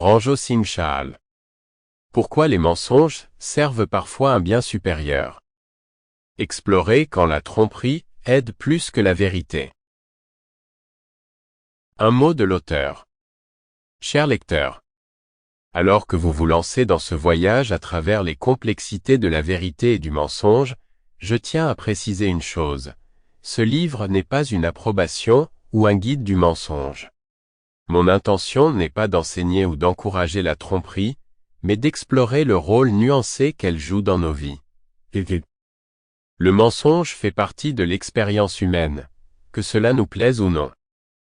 Ranjo Singh Chahal. Pourquoi les mensonges servent parfois un bien supérieur. Explorer quand la tromperie aide plus que la vérité. Un mot de l'auteur. Cher lecteur, alors que vous vous lancez dans ce voyage à travers les complexités de la vérité et du mensonge, je tiens à préciser une chose. Ce livre n'est pas une approbation ou un guide du mensonge. Mon intention n'est pas d'enseigner ou d'encourager la tromperie, mais d'explorer le rôle nuancé qu'elle joue dans nos vies. Le mensonge fait partie de l'expérience humaine, que cela nous plaise ou non.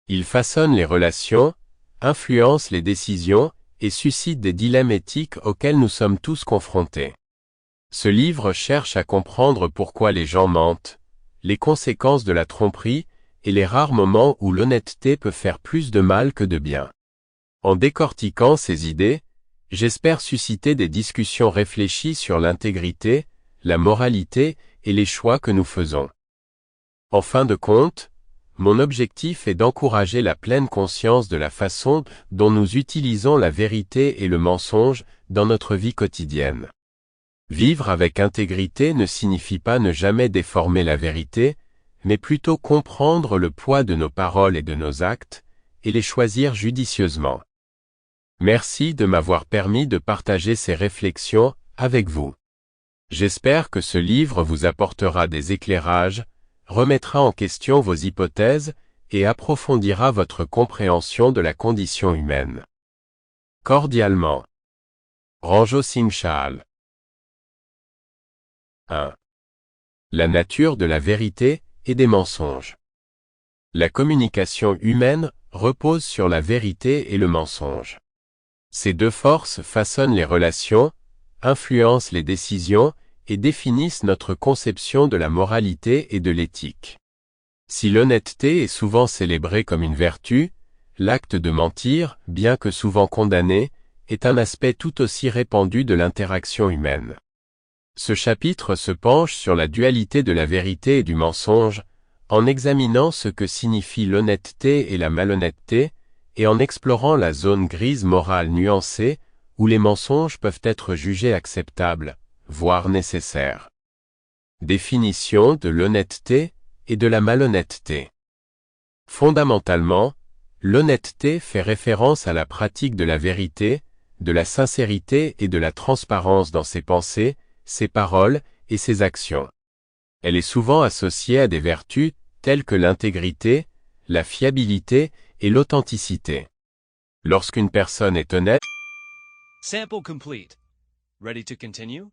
Il façonne les relations, influence les décisions et suscite des dilemmes éthiques auxquels nous sommes tous confrontés. Ce livre cherche à comprendre pourquoi les gens mentent, les conséquences de la tromperie et les rares moments où l'honnêteté peut faire plus de mal que de bien. En décortiquant ces idées, j'espère susciter des discussions réfléchies sur l'intégrité, la moralité et les choix que nous faisons. En fin de compte, mon objectif est d'encourager la pleine conscience de la façon dont nous utilisons la vérité et le mensonge dans notre vie quotidienne. Vivre avec intégrité ne signifie pas ne jamais déformer la vérité, mais plutôt comprendre le poids de nos paroles et de nos actes, et les choisir judicieusement. Merci de m'avoir permis de partager ces réflexions avec vous. J'espère que ce livre vous apportera des éclairages, remettra en question vos hypothèses et approfondira votre compréhension de la condition humaine. Cordialement. Ranjo Singh Chahal. 1. La nature de la vérité et des mensonges. La communication humaine repose sur la vérité et le mensonge. Ces deux forces façonnent les relations, influencent les décisions et définissent notre conception de la moralité et de l'éthique. Si l'honnêteté est souvent célébrée comme une vertu, l'acte de mentir, bien que souvent condamné, est un aspect tout aussi répandu de l'interaction humaine. Ce chapitre se penche sur la dualité de la vérité et du mensonge, en examinant ce que signifient l'honnêteté et la malhonnêteté, et en explorant la zone grise morale nuancée, où les mensonges peuvent être jugés acceptables, voire nécessaires. Définition de l'honnêteté et de la malhonnêteté. Fondamentalement, l'honnêteté fait référence à la pratique de la vérité, de la sincérité et de la transparence dans ses pensées, ses paroles et ses actions. Elle est souvent associée à des vertus telles que l'intégrité, la fiabilité et l'authenticité. Lorsqu'une personne est honnête, Sample complete. Ready to continue?